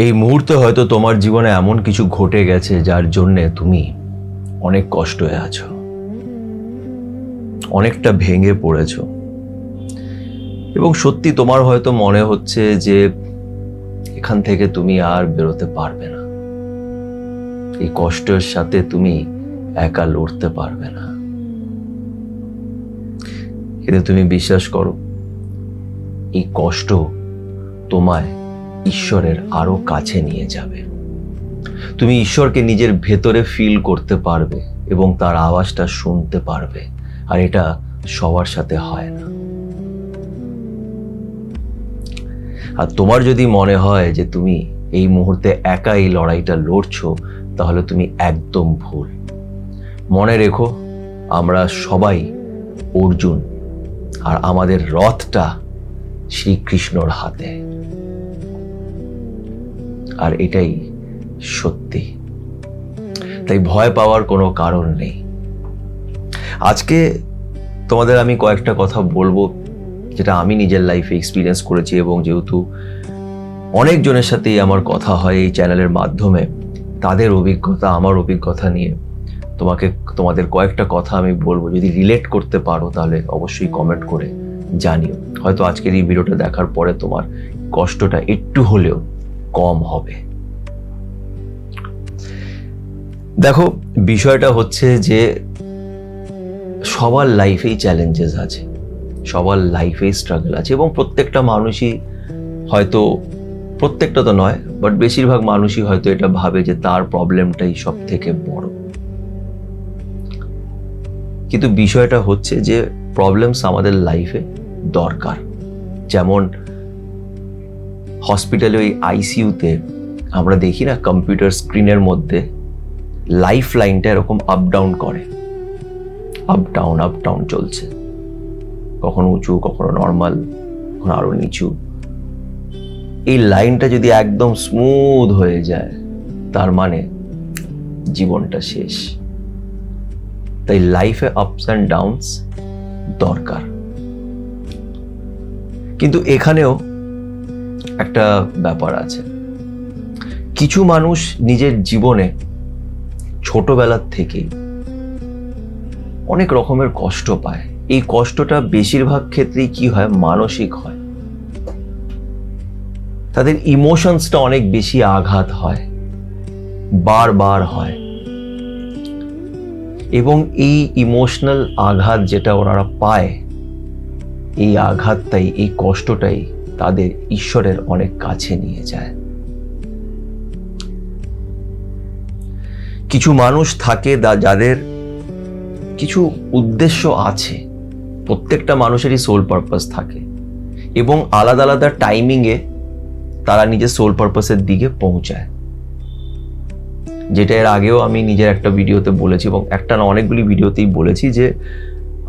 এই মুহূর্তে হয়তো তোমার জীবনে এমন কিছু ঘটে গেছে যার জন্যে তুমি অনেক কষ্ট হয়ে আছো, অনেকটা ভেঙে পড়েছো এবং সত্যি তোমার হয়তো মনে হচ্ছে যে এখান থেকে তুমি আর বেরোতে পারবে না, এই কষ্টের সাথে তুমি একা লড়তে পারবে না। কিন্তু তুমি বিশ্বাস করো, এই কষ্ট তোমায় ঈশ্বরের আরো কাছে নিয়ে যাবে। তুমি ঈশ্বরকে নিজের ভেতরে ফিল করতে পারবে এবং তার আওয়াজটা শুনতে পারবে, আর এটা সবার সাথে হয় না। আর তোমার যদি মনে হয় যে তুমি এই মুহূর্তে একা এই লড়াইটা লড়ছো, তাহলে তুমি একদম ভুল। মনে রেখো, আমরা সবাই অর্জুন, আর আমাদের রথটা শ্রীকৃষ্ণর হাতে, আর এটাই সত্যি। তাই ভয় পাওয়ার কোনো কারণ নেই। আজকে তোমাদের আমি কয়েকটা কথা বলবো যেটা আমি নিজের লাইফে এক্সপিরিয়েন্স করেছি, এবং যেহেতু অনেকজনের সাথেই আমার কথা হয় এই চ্যানেলের মাধ্যমে, তাদের অভিজ্ঞতা আমার অভিজ্ঞতা নিয়ে তোমাদের কয়েকটা কথা আমি বলবো। যদি রিলেট করতে পারো তাহলে অবশ্যই কমেন্ট করে জানিও। হয়তো আজকের এই ভিডিওটা দেখার পরে তোমার কষ্টটা একটু হলেও কম হবে। দেখো, বিষয়টা হচ্ছে যে সবার লাইফেই চ্যালেঞ্জেস আছে, সবার লাইফেই স্ট্রাগল আছে, এবং প্রত্যেকটা মানুষই হয়তো, প্রত্যেকটা তো নয় বাট বেশিরভাগ মানুষই হয়তো এটা ভাবে যে তার প্রবলেমটাই সব থেকে বড়। কিন্তু বিষয়টা হচ্ছে যে প্রবলেমস আমাদের লাইফে দরকার। যেমন হসপিটালে ওই আইসিইউতে আমরা দেখি না, কম্পিউটার স্ক্রিনের মধ্যে লাইফ লাইনটা এরকম আপ ডাউন করে, আপ ডাউন চলছে, কখনো উঁচু, কখনো নর্মাল, কখনো আরো নিচু। এই লাইনটা যদি একদম স্মুথ হয়ে যায়, তার মানে জীবনটা শেষ। তাই লাইফে আপস অ্যান্ড ডাউনস দরকার। কিন্তু এখানেও একটা ব্যাপার আছে, কিছু মানুষ নিজের জীবনে ছোটবেলার থেকেই অনেক রকমের কষ্ট পায়। এই কষ্টটা বেশিরভাগ ক্ষেত্রেই কি হয়, মানসিক হয়। তাদের ইমোশনসটা অনেক বেশি আঘাত হয়, বারবার হয়, এবং এই ইমোশনাল আঘাত যেটা ওনারা পায়, এই আঘাতটাই, এই কষ্টটাই তাদের ঈশ্বরের অনেক কাছে নিয়ে যায়। কিছু মানুষ থাকে যাদের কিছু উদ্দেশ্য আছে। প্রত্যেকটা মানুষেরই সোল পারপাস থাকে, এবং আলাদা আলাদা টাইমিংয়ে তারা নিজের সোল পারপাসের দিকে পৌঁছায়। যেটা এর আগেও আমি নিজের একটা ভিডিওতে বলেছি, এবং একটা না অনেকগুলি ভিডিওতেই বলেছি, যে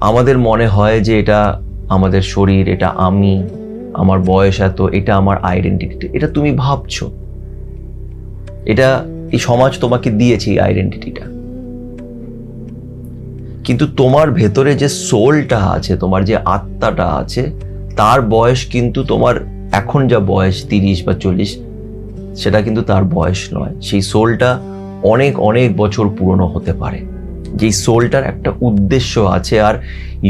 আমাদের মনে হয় যে এটা আমাদের শরীর, এটা আমি, আমার বয়স এত, এটা আমার আইডেন্টিটি। এটা তুমি ভাবছো, এটা এই সমাজ তোমাকে দিয়েছে এই আইডেন্টিটিটা। কিন্তু তোমার ভেতরে যে সোলটা আছে, তোমার যে আত্মাটা আছে, তার বয়স কিন্তু তোমার এখন যা বয়স 30 বা 40, সেটা কিন্তু তার বয়স নয়। সেই সোলটা অনেক অনেক বছর পুরনো হতে পারে। যেই সোলটার একটা উদ্দেশ্য আছে, আর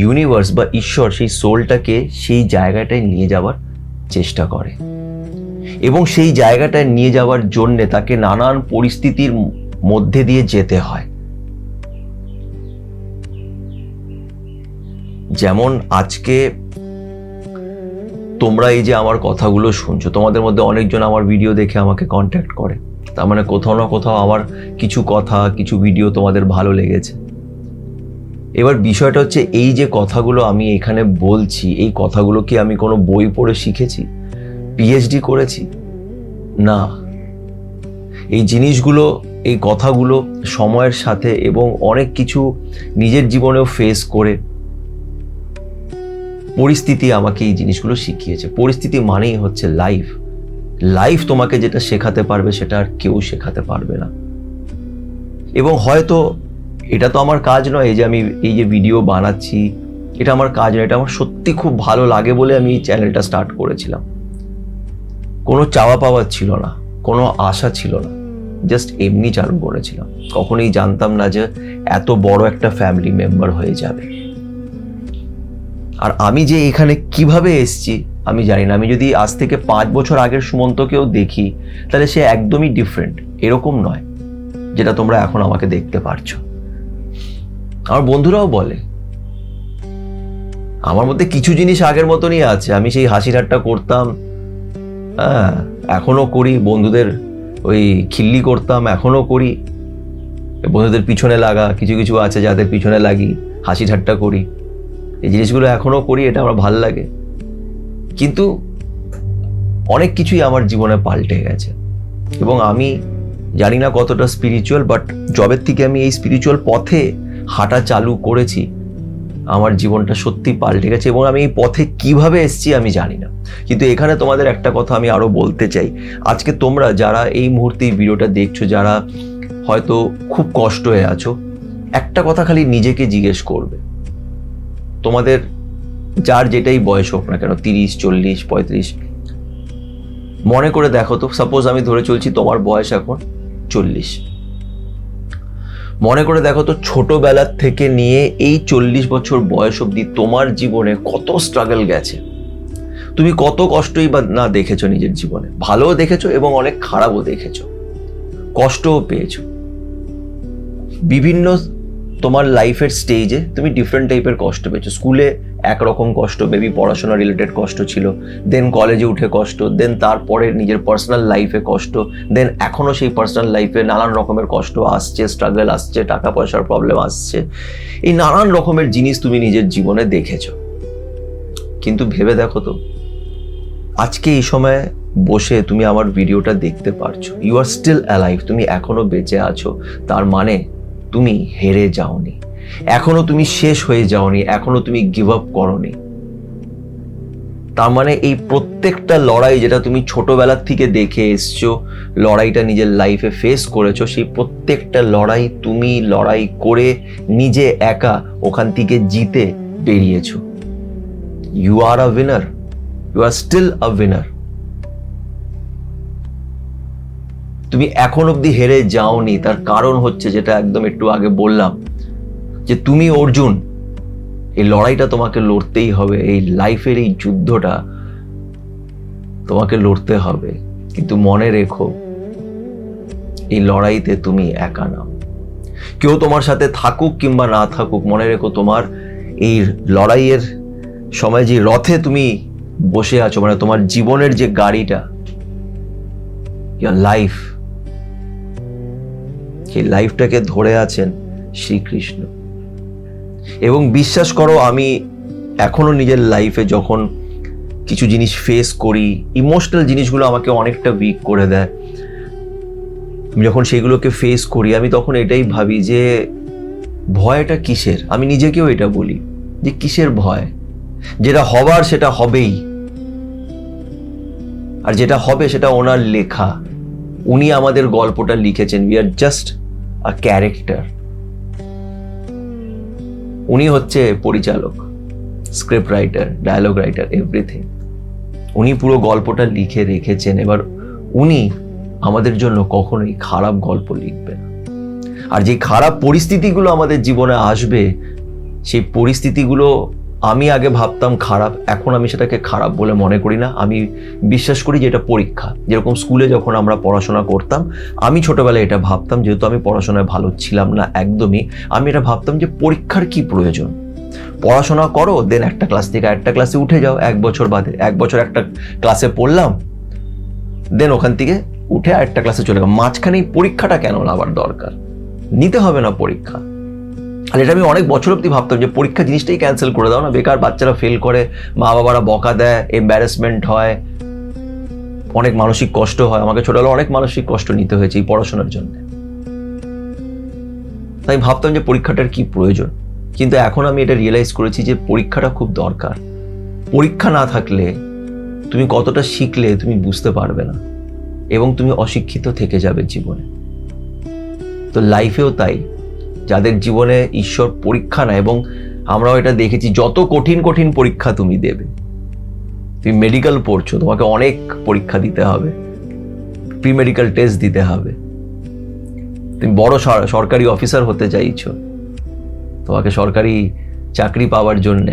ইউনিভার্স বা ঈশ্বর সেই সোলটাকে সেই জায়গাটায় নিয়ে যাওয়ার চেষ্টা করে, এবং সেই জায়গাটায় নিয়ে যাওয়ার জন্য তাকে নানান পরিস্থিতির মধ্যে দিয়ে যেতে হয়। যেমন আজকে তোমরা এই যে আমার কথাগুলো শুনছো, তোমাদের মধ্যে অনেকজন আমার ভিডিও দেখে আমাকে কন্ট্যাক্ট করে, তার মানে কোথাও না কোথাও আমার কিছু কথা, কিছু ভিডিও তোমাদের ভালো লেগেছে। এবার বিষয়টা হচ্ছে, এই যে কথাগুলো আমি এখানে বলছি, এই কথাগুলো কি আমি কোনো বই পড়ে শিখেছি, পিএইচডি করেছি? না। এই জিনিসগুলো, এই কথাগুলো সময়ের সাথে এবং অনেক কিছু নিজের জীবনেও ফেস করে পরিস্থিতি আমাকে এই জিনিসগুলো শিখিয়েছে। পরিস্থিতি মানেই হচ্ছে লাইফ। লাইফ তোমাকে যেটা শেখাতে পারবে সেটা আর কেউ শেখাতে পারবে না। এবং হয়তো এটা তো আমার কাজ নয়, এই যে আমি এই যে ভিডিও বানাচ্ছি, এটা আমার কাজ নয়, এটা আমার সত্যি খুব ভালো লাগে বলে আমি এই চ্যানেলটা স্টার্ট করেছিলাম। কোনো চাওয়া পাওয়া ছিল না, কোনো আশা ছিল না, জাস্ট এমনি চালু করেছিলাম। কখনোই জানতাম না যে এত বড় একটা ফ্যামিলি মেম্বার হয়ে যাবে। আর আমি যে এখানে কিভাবে এসেছি আমি জানি না। আমি যদি আজ থেকে 5 বছর আগের সুমন্তকেও দেখি, তাহলে সে একদমই ডিফারেন্ট, এরকম নয় যেটা তোমরা এখন আমাকে দেখতে পারছো। আমার বন্ধুরাও বলে আমার মধ্যে কিছু জিনিস আগের মতনই আছে। আমি সেই হাসি ঠাট্টা করতাম, হ্যাঁ এখনো করি, বন্ধুদের ওই খিল্লি করতাম, এখনো করি। বন্ধুদের পিছনে লাগা কিছু কিছু আছে যাদের পিছনে লাগি, হাসি ঠাট্টা করি, এই জিনিসগুলো এখনো করি, এটা আমার ভাল লাগে। কিন্তু অনেক কিছুই আমার জীবনে পাল্টে গেছে এবং আমি জানি না কতটা স্পিরিচুয়াল, বাট জবের থেকে আমি এই স্পিরিচুয়াল পথে হাঁটা চালু করেছি, আমার জীবনটা সত্যি পাল্টে গেছে। এবং আমি এই পথে কিভাবে এসেছি আমি জানি না। কিন্তু এখানে তোমাদের একটা কথা আমি আরো বলতে চাই। আজকে তোমরা যারা এই মুহূর্তে এই ভিডিওটা দেখছো, যারা হয়তো খুব কষ্ট হয়ে আছো, একটা কথা খালি নিজেকে জিজ্ঞেস করবে, তোমাদের যার যেটাই বয়স হোক না কেন, 30, 40, 35, মনে করে দেখো তো, সাপোজ আমি ধরে চলছি তোমার বয়স এখন 40, মনে করে দেখো তো ছোটবেলার থেকে নিয়ে এই 40 বছর বয়স অবধি তোমার জীবনে কত স্ট্রাগল গেছে। তুমি কত কষ্টই বা না দেখেছো নিজের জীবনে, ভালোও দেখেছো এবং অনেক খারাপও দেখেছো, কষ্টও পেয়েছো। বিভিন্ন তোমার লাইফের স্টেজে তুমি ডিফারেন্ট টাইপের কষ্ট পেয়েছো। স্কুলে একরকম কষ্ট, মেবি পড়াশোনা রিলেটেড কষ্ট ছিল, দেন কলেজে উঠে কষ্ট, দেন তারপরে নিজের পার্সোনাল লাইফে কষ্ট, দেন এখনো সেই পার্সোনাল লাইফে নানান রকমের কষ্ট আসছে, স্ট্রাগল আসছে, টাকা পয়সার প্রবলেম আসছে, এই নানান রকমের জিনিস তুমি নিজের জীবনে দেখেছো। কিন্তু ভেবে দেখো তো, আজকে এই সময় বসে তুমি আমার ভিডিওটা দেখতে পারছো, ইউ আর স্টিল অ্যালাইভ, তুমি এখনো বেঁচে আছো, তার মানে তুমি হেরে যাওনি, এখনো তুমি শেষ হয়ে যাওনি, এখনো তুমি গিভ আপ করোনি। তার মানে এই প্রত্যেকটা লড়াই যেটা তুমি ছোটবেলার থেকে দেখে এসছো, লড়াইটা নিজের লাইফে ফেস করেছো, সেই প্রত্যেকটা লড়াই তুমি লড়াই করে নিজে একা ওখান থেকে জিতে বেরিয়েছো। You are a winner, you are still a winner. তুমি এখন অব্দি হেরে যাওনি, তার কারণ হচ্ছে যেটা একদম একটু আগে বললাম, যে তুমি অর্জুন, এই লড়াইটা তোমাকে লড়তেই হবে, এই লাইফের এই যুদ্ধটা তোমাকে লড়তে হবে। কিন্তু মনে রেখো, এই লড়াইতে তুমি একা নাও। কেউ তোমার সাথে থাকুক কিংবা না থাকুক, মনে রেখো তোমার এই লড়াইয়ের সময় যে রথে তুমি বসে আছো, মানে তোমার জীবনের যে গাড়িটা, লাইফ, সেই লাইফটাকে ধরে আছেন শ্রীকৃষ্ণ। এবং বিশ্বাস করো, আমি এখনো নিজের লাইফে যখন কিছু জিনিস ফেস করি, ইমোশনাল জিনিসগুলো আমাকে অনেকটা উইক করে দেয়, আমি যখন সেগুলোকে ফেস করি, আমি তখন এটাই ভাবি যে ভয়টা কিসের। আমি নিজেকেও এটা বলি যে কিসের ভয়, যেটা হবার সেটা হবেই, আর যেটা হবে সেটা ওনার লেখা, উনি আমাদের গল্পটা লিখেছেন, we are just a character. উনি হচ্ছে পরিচালক, script writer, dialogue writer, everything. উনি পুরো গল্পটা লিখে রেখেছেন। এবার উনি আমাদের জন্য কখনোই খারাপ গল্প লিখবেন না। আর যে খারাপ পরিস্থিতিগুলো আমাদের জীবনে আসবে, সেই পরিস্থিতিগুলো আমি আগে ভাবতাম খারাপ, এখন আমি সেটাকে খারাপ বলে মনে করি না। আমি বিশ্বাস করি যে এটা পরীক্ষা। যেরকম স্কুলে যখন আমরা পড়াশোনা করতাম, আমি ছোটবেলায় এটা ভাবতাম, যেহেতু আমি পড়াশোনায় ভালো ছিলাম না একদমই, আমি এটা ভাবতাম যে পরীক্ষার কি প্রয়োজন, পড়াশোনা করো, দেন একটা ক্লাস থেকে একটা ক্লাসে উঠে যাও, 1 বছর বাদে, 1 বছর একটা ক্লাসে পড়লাম, দেন ওখান থেকে উঠে আরেকটা ক্লাসে চলে গেলাম। মাঝখানে এই পরীক্ষাটা কেন নেওয়ার দরকার, নিতে হবে না পরীক্ষা। আর এটা আমি অনেক বছর অব্দি ভাবতাম যে পরীক্ষা জিনিসটাই ক্যান্সেল করে দাও না, বেকার বাচ্চারা ফেল করে, মা বাবারা বকা দেয়, এম্বারাসমেন্ট হয়, অনেক মানসিক কষ্ট হয়। আমাকে ছোটবেলায় অনেক মানসিক কষ্ট নিতে হয়েছে এই পড়াশোনার জন্য। তাই ভাবতাম যে পরীক্ষাটার কি প্রয়োজন, কিন্তু এখন আমি এটা রিয়েলাইজ করেছি যে পরীক্ষাটা খুব দরকার। পরীক্ষা না থাকলে তুমি কতটা শিখলে তুমি বুঝতে পারবে না, এবং তুমি অশিক্ষিত থেকে যাবে জীবনে। তো লাইফেও তাই, যাদের জীবনে ঈশ্বর পরীক্ষা নেয়, এবং আমরাও এটা দেখেছি, যত কঠিন কঠিন পরীক্ষা তুমি দেবে, তুমি মেডিকেল পড়ছো, তোমাকে অনেক পরীক্ষা দিতে হবে, প্রি মেডিকেল টেস্ট দিতে হবে, তুমি বড় সরকারি অফিসার হতে চাইছো, তোমাকে সরকারি চাকরি পাওয়ার জন্য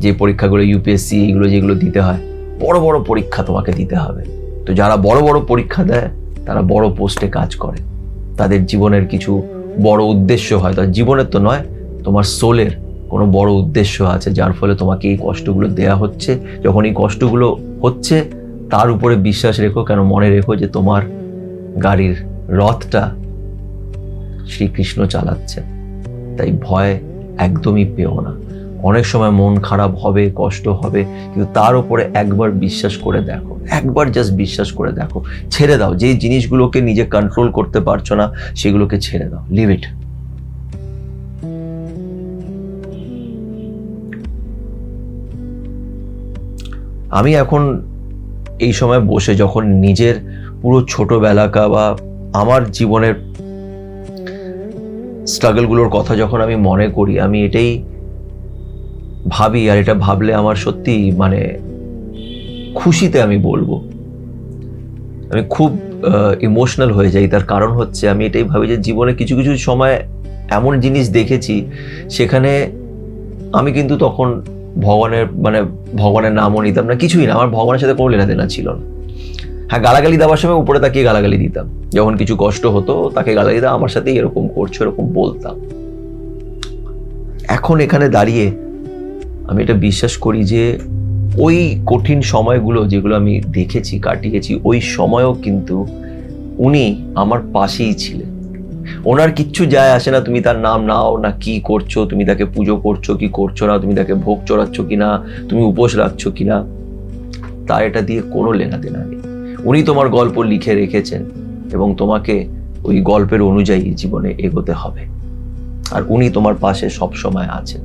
যে পরীক্ষাগুলো ইউপিএসসি এগুলো যেগুলো দিতে হয়, বড় বড় পরীক্ষা তোমাকে দিতে হবে। তো যারা বড় বড় পরীক্ষা দেয় তারা বড় পোস্টে কাজ করে, তাদের জীবনের কিছু বড় উদ্দেশ্য হয়, তার জীবনের তো নয়, তোমার সোলের কোনো বড় উদ্দেশ্য আছে, যার ফলে তোমাকে এই কষ্টগুলো দেয়া হচ্ছে। যখন এই কষ্টগুলো হচ্ছে তার উপরে বিশ্বাস রেখো, কেন মনে রেখো যে তোমার গাড়ির রথটা শ্রীকৃষ্ণ চালাচ্ছে। তাই ভয় একদমই পেও না। অনেক সময় মন খারাপ হবে, কষ্ট হবে, কিন্তু তার উপরে একবার বিশ্বাস করে দেখো, একবার জাস্ট বিশ্বাস করে দেখো, ছেড়ে দাও। যে জিনিসগুলোকে নিজে কন্ট্রোল করতে পারছো না সেগুলোকে ছেড়ে দাও, লিভ ইট। আমি এখন এই সময় বসে যখন নিজের পুরো ছোটবেলাকা বা আমার জীবনের স্ট্রাগলগুলোর কথা যখন আমি মনে করি, আমি এটাই ভাবি, আর এটা ভাবলে আমার সত্যি মানে খুশিতে আমি বলবো আমি খুব ইমোশনাল হয়ে যাই। তার কারণ হচ্ছে আমি এটাই ভাবি যে জীবনে কিছু কিছু সময় এমন জিনিস দেখেছি সেখানে আমি কিন্তু তখন ভগবানের নামও নিতাম না, কিছুই না, আমার ভগবানের সাথে কোনো লেনাদেনা ছিল না। হ্যাঁ, গালাগালি দেওয়ার সময় উপরে তাকিয়ে গালাগালি দিতাম, যখন কিছু কষ্ট হতো তাকে গালাগালি দিতাম, আমার সাথে এরকম করছো এরকম বলতাম। এখন এখানে দাঁড়িয়ে আমি এটা বিশ্বাস করি যে ওই কঠিন সময়গুলো যেগুলো আমি দেখেছি, কাটিয়েছি, ওই সময়ও কিন্তু উনি আমার পাশেই ছিলেন। ওনার কিচ্ছু যায় আসে না তুমি তার নাম নাও না, কি করছো, তুমি তাকে পুজো করছো কি করছো না, তুমি তাকে ভোগ চড়াচ্ছ কিনা, তুমি উপোস রাখছো কিনা, তার এটা দিয়ে কোনো লেনাদেনা নেই। উনি তোমার গল্প লিখে রেখেছেন এবং তোমাকে ওই গল্পের অনুযায়ী জীবনে এগোতে হবে। আর উনি তোমার পাশে সব সময় আছেন,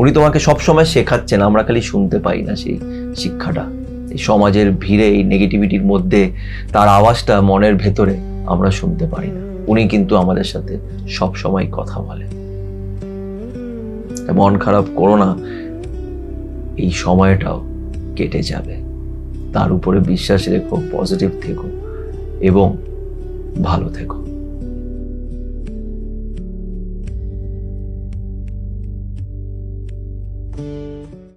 উনি তোমাকে সব সময় শেখাচ্ছেন। আমরা খালি শুনতে পাই না সেই শিক্ষাটা, এই সমাজের ভিড়ে, এই নেগেটিভিটির মধ্যে তার আওয়াজটা মনের ভেতরে আমরা শুনতে পারি না। উনি কিন্তু আমাদের সাথে সব সময় কথা বলে। মন খারাপ করো না, এই সময়টাও কেটে যাবে। তার উপরে বিশ্বাস রেখো, পজিটিভ থেকো এবং ভালো থেকো।